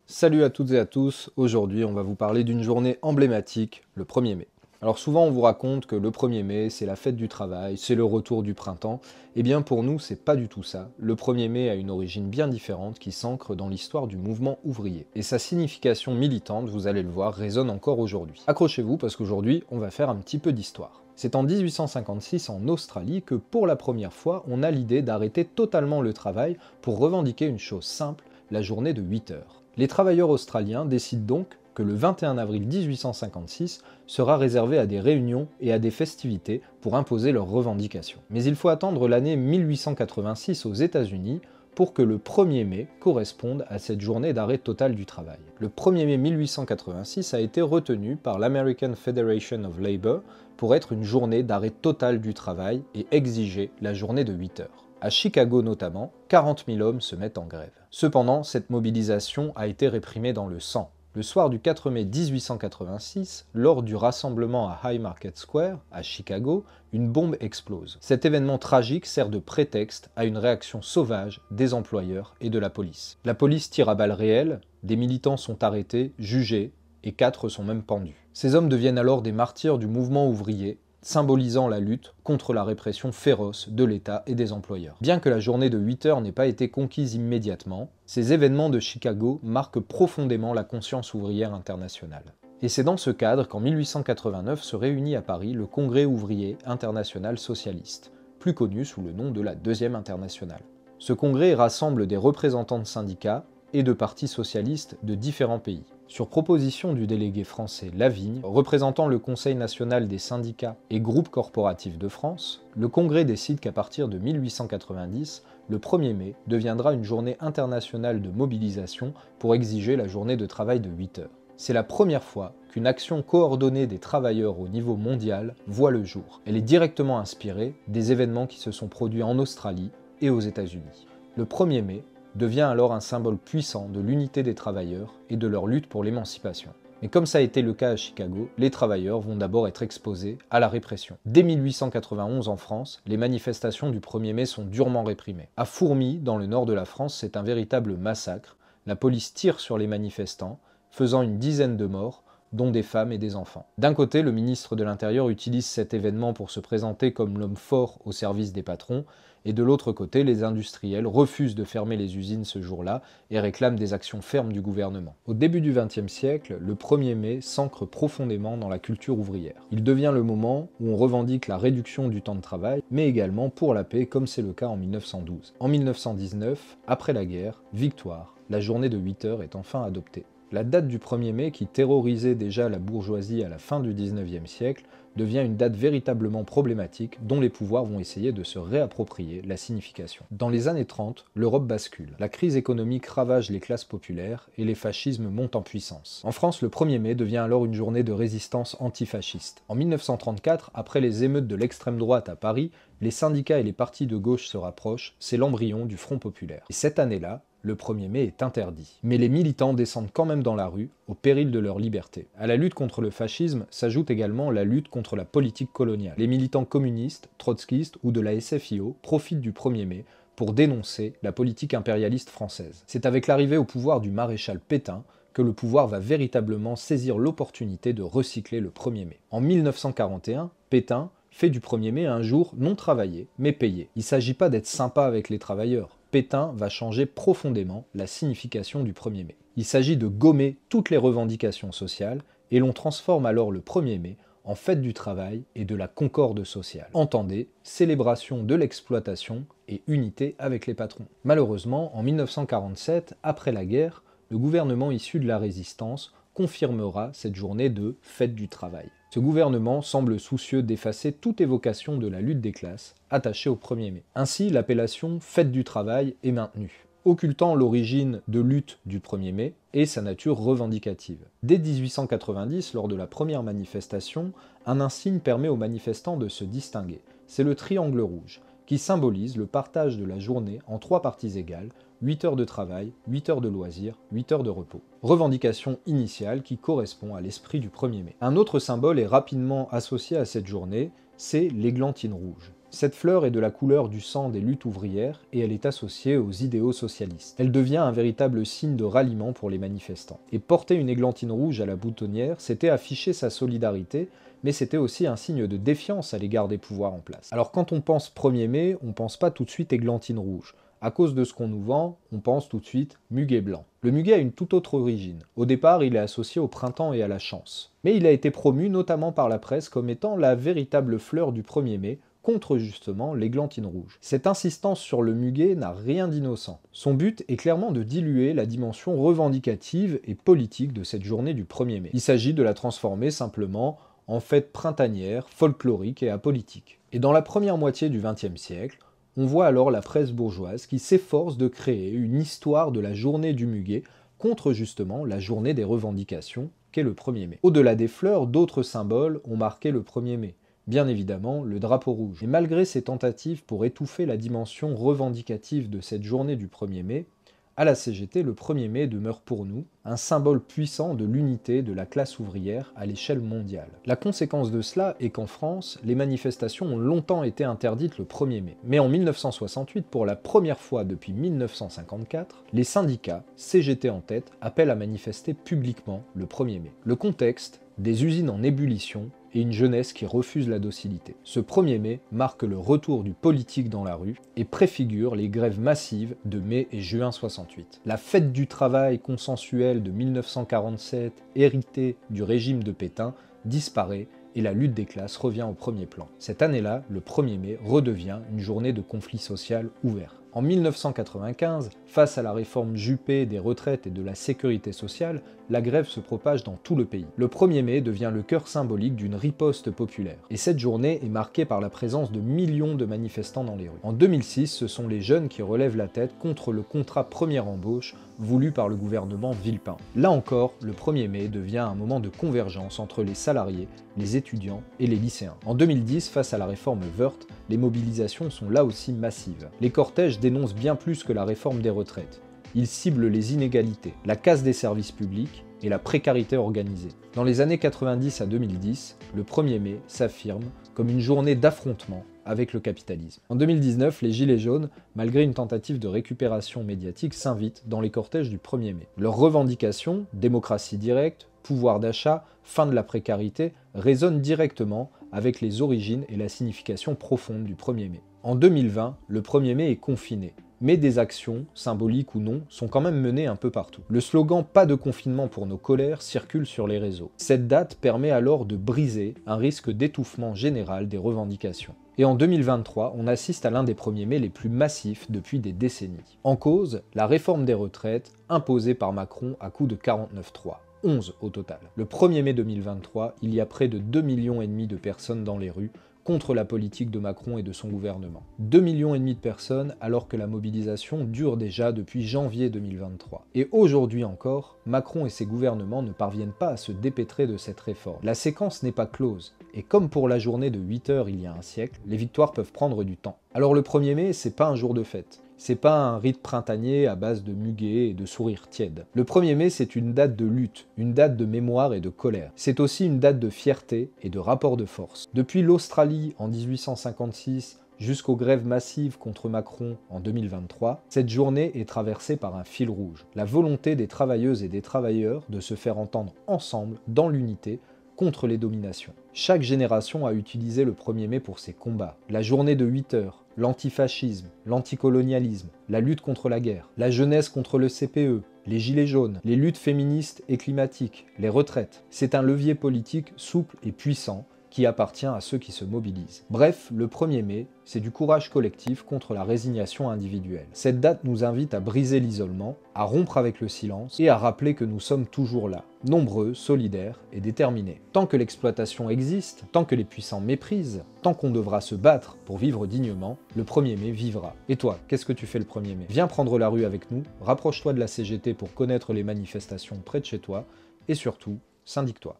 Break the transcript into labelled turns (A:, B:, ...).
A: Salut à toutes et à tous, aujourd'hui on va vous parler d'une journée emblématique, le 1er mai. Alors souvent on vous raconte que le 1er mai c'est la fête du travail, c'est le retour du printemps. Eh bien pour nous c'est pas du tout ça. Le 1er mai a une origine bien différente qui s'ancre dans l'histoire du mouvement ouvrier. Et sa signification militante, vous allez le voir, résonne encore aujourd'hui. Accrochez-vous parce qu'aujourd'hui on va faire un petit peu d'histoire. C'est en 1856 en Australie que pour la première fois on a l'idée d'arrêter totalement le travail pour revendiquer une chose simple, la journée de 8 heures. Les travailleurs australiens décident donc que le 21 avril 1856 sera réservé à des réunions et à des festivités pour imposer leurs revendications. Mais il faut attendre l'année 1886 aux États-Unis pour que le 1er mai corresponde à cette journée d'arrêt total du travail. Le 1er mai 1886 a été retenu par l'American Federation of Labour pour être une journée d'arrêt total du travail et exiger la journée de 8 heures. À Chicago notamment, 40 000 hommes se mettent en grève. Cependant, cette mobilisation a été réprimée dans le sang. Le soir du 4 mai 1886, lors du rassemblement à Haymarket Square, à Chicago, une bombe explose. Cet événement tragique sert de prétexte à une réaction sauvage des employeurs et de la police. La police tire à balles réelles, des militants sont arrêtés, jugés, et 4 sont même pendus. Ces hommes deviennent alors des martyrs du mouvement ouvrier, symbolisant la lutte contre la répression féroce de l'État et des employeurs. Bien que la journée de 8 heures n'ait pas été conquise immédiatement, ces événements de Chicago marquent profondément la conscience ouvrière internationale. Et c'est dans ce cadre qu'en 1889 se réunit à Paris le Congrès ouvrier international socialiste, plus connu sous le nom de la Deuxième Internationale. Ce congrès rassemble des représentants de syndicats et de partis socialistes de différents pays. Sur proposition du délégué français Lavigne, représentant le Conseil national des syndicats et groupes corporatifs de France, le Congrès décide qu'à partir de 1890, le 1er mai deviendra une journée internationale de mobilisation pour exiger la journée de travail de 8 heures. C'est la première fois qu'une action coordonnée des travailleurs au niveau mondial voit le jour. Elle est directement inspirée des événements qui se sont produits en Australie et aux États-Unis. Le 1er mai devient alors un symbole puissant de l'unité des travailleurs et de leur lutte pour l'émancipation. Mais comme ça a été le cas à Chicago, les travailleurs vont d'abord être exposés à la répression. Dès 1891 en France, les manifestations du 1er mai sont durement réprimées. À Fourmies, dans le nord de la France, c'est un véritable massacre. La police tire sur les manifestants, faisant une dizaine de morts, dont des femmes et des enfants. D'un côté, le ministre de l'Intérieur utilise cet événement pour se présenter comme l'homme fort au service des patrons, et de l'autre côté, les industriels refusent de fermer les usines ce jour-là et réclament des actions fermes du gouvernement. Au début du XXe siècle, le 1er mai s'ancre profondément dans la culture ouvrière. Il devient le moment où on revendique la réduction du temps de travail, mais également pour la paix, comme c'est le cas en 1912. En 1919, après la guerre, victoire, la journée de 8 heures est enfin adoptée. La date du 1er mai, qui terrorisait déjà la bourgeoisie à la fin du XIXe siècle, devient une date véritablement problématique dont les pouvoirs vont essayer de se réapproprier la signification. Dans les années 30, l'Europe bascule. La crise économique ravage les classes populaires et les fascismes montent en puissance. En France, le 1er mai devient alors une journée de résistance antifasciste. En 1934, après les émeutes de l'extrême droite à Paris, les syndicats et les partis de gauche se rapprochent, c'est l'embryon du Front populaire. Et cette année-là, le 1er mai est interdit. Mais les militants descendent quand même dans la rue, au péril de leur liberté. À la lutte contre le fascisme s'ajoute également la lutte contre la politique coloniale. Les militants communistes, trotskistes ou de la SFIO profitent du 1er mai pour dénoncer la politique impérialiste française. C'est avec l'arrivée au pouvoir du maréchal Pétain que le pouvoir va véritablement saisir l'opportunité de recycler le 1er mai. En 1941, Pétain fait du 1er mai un jour non travaillé, mais payé. Il ne s'agit pas d'être sympa avec les travailleurs. Pétain va changer profondément la signification du 1er mai. Il s'agit de gommer toutes les revendications sociales et l'on transforme alors le 1er mai en fête du travail et de la concorde sociale. Entendez, célébration de l'exploitation et unité avec les patrons. Malheureusement, en 1947, après la guerre, le gouvernement issu de la résistance confirmera cette journée de fête du travail. Ce gouvernement semble soucieux d'effacer toute évocation de la lutte des classes attachée au 1er mai. Ainsi, l'appellation fête du travail est maintenue, occultant l'origine de lutte du 1er mai et sa nature revendicative. Dès 1890, lors de la première manifestation, un insigne permet aux manifestants de se distinguer. C'est le triangle rouge, qui symbolise le partage de la journée en 3 parties égales, 8 heures de travail, 8 heures de loisirs, 8 heures de repos. Revendication initiale qui correspond à l'esprit du 1er mai. Un autre symbole est rapidement associé à cette journée, c'est l'églantine rouge. Cette fleur est de la couleur du sang des luttes ouvrières et elle est associée aux idéaux socialistes. Elle devient un véritable signe de ralliement pour les manifestants. Et porter une églantine rouge à la boutonnière, c'était afficher sa solidarité, mais c'était aussi un signe de défiance à l'égard des pouvoirs en place. Alors quand on pense 1er mai, on pense pas tout de suite églantine rouge. À cause de ce qu'on nous vend, on pense tout de suite muguet blanc. Le muguet a une toute autre origine. Au départ, il est associé au printemps et à la chance. Mais il a été promu notamment par la presse comme étant la véritable fleur du 1er mai, contre justement l'églantine rouge. Cette insistance sur le muguet n'a rien d'innocent. Son but est clairement de diluer la dimension revendicative et politique de cette journée du 1er mai. Il s'agit de la transformer simplement en fête printanière, folklorique et apolitique. Et dans la première moitié du XXe siècle, on voit alors la presse bourgeoise qui s'efforce de créer une histoire de la journée du muguet contre justement la journée des revendications qu'est le 1er mai. Au-delà des fleurs, d'autres symboles ont marqué le 1er mai. Bien évidemment, le drapeau rouge. Et malgré ces tentatives pour étouffer la dimension revendicative de cette journée du 1er mai, à la CGT, le 1er mai demeure pour nous un symbole puissant de l'unité de la classe ouvrière à l'échelle mondiale. La conséquence de cela est qu'en France, les manifestations ont longtemps été interdites le 1er mai. Mais en 1968, pour la première fois depuis 1954, les syndicats, CGT en tête, appellent à manifester publiquement le 1er mai. Le contexte, des usines en ébullition et une jeunesse qui refuse la docilité. Ce 1er mai marque le retour du politique dans la rue et préfigure les grèves massives de mai et juin 68. La fête du travail consensuelle de 1947, héritée du régime de Pétain, disparaît et la lutte des classes revient au premier plan. Cette année-là, le 1er mai redevient une journée de conflit social ouvert. En 1995, face à la réforme Juppé des retraites et de la sécurité sociale, la grève se propage dans tout le pays. Le 1er mai devient le cœur symbolique d'une riposte populaire. Et cette journée est marquée par la présence de millions de manifestants dans les rues. En 2006, ce sont les jeunes qui relèvent la tête contre le contrat première embauche voulu par le gouvernement Villepin. Là encore, le 1er mai devient un moment de convergence entre les salariés, les étudiants et les lycéens. En 2010, face à la réforme Woerth, les mobilisations sont là aussi massives. Les cortèges dénoncent bien plus que la réforme des retraites. Ils ciblent les inégalités, la casse des services publics et la précarité organisée. Dans les années 90 à 2010, le 1er mai s'affirme comme une journée d'affrontement avec le capitalisme. En 2019, les Gilets jaunes, malgré une tentative de récupération médiatique, s'invitent dans les cortèges du 1er mai. Leurs revendications, démocratie directe, pouvoir d'achat, fin de la précarité, résonnent directement avec les origines et la signification profonde du 1er mai. En 2020, le 1er mai est confiné, mais des actions, symboliques ou non, sont quand même menées un peu partout. Le slogan « Pas de confinement pour nos colères » circule sur les réseaux. Cette date permet alors de briser un risque d'étouffement général des revendications. Et en 2023, on assiste à l'un des 1er mai les plus massifs depuis des décennies. En cause, la réforme des retraites imposée par Macron à coup de 49.3. 11 au total. Le 1er mai 2023, il y a près de 2,5 millions de personnes dans les rues contre la politique de Macron et de son gouvernement. 2,5 millions de personnes alors que la mobilisation dure déjà depuis janvier 2023. Et aujourd'hui encore, Macron et ses gouvernements ne parviennent pas à se dépêtrer de cette réforme. La séquence n'est pas close, et comme pour la journée de 8 heures il y a un siècle, les victoires peuvent prendre du temps. Alors le 1er mai, c'est pas un jour de fête. C'est pas un rite printanier à base de muguet et de sourires tièdes. Le 1er mai, c'est une date de lutte, une date de mémoire et de colère. C'est aussi une date de fierté et de rapport de force. Depuis l'Australie en 1856 jusqu'aux grèves massives contre Macron en 2023, cette journée est traversée par un fil rouge. La volonté des travailleuses et des travailleurs de se faire entendre ensemble, dans l'unité, contre les dominations. Chaque génération a utilisé le 1er mai pour ses combats. La journée de 8 heures, l'antifascisme, l'anticolonialisme, la lutte contre la guerre, la jeunesse contre le CPE, les gilets jaunes, les luttes féministes et climatiques, les retraites. C'est un levier politique souple et puissant qui appartient à ceux qui se mobilisent. Bref, le 1er mai, c'est du courage collectif contre la résignation individuelle. Cette date nous invite à briser l'isolement, à rompre avec le silence et à rappeler que nous sommes toujours là, nombreux, solidaires et déterminés. Tant que l'exploitation existe, tant que les puissants méprisent, tant qu'on devra se battre pour vivre dignement, le 1er mai vivra. Et toi, qu'est-ce que tu fais le 1er mai? Viens prendre la rue avec nous, rapproche-toi de la CGT pour connaître les manifestations près de chez toi et surtout, syndique-toi.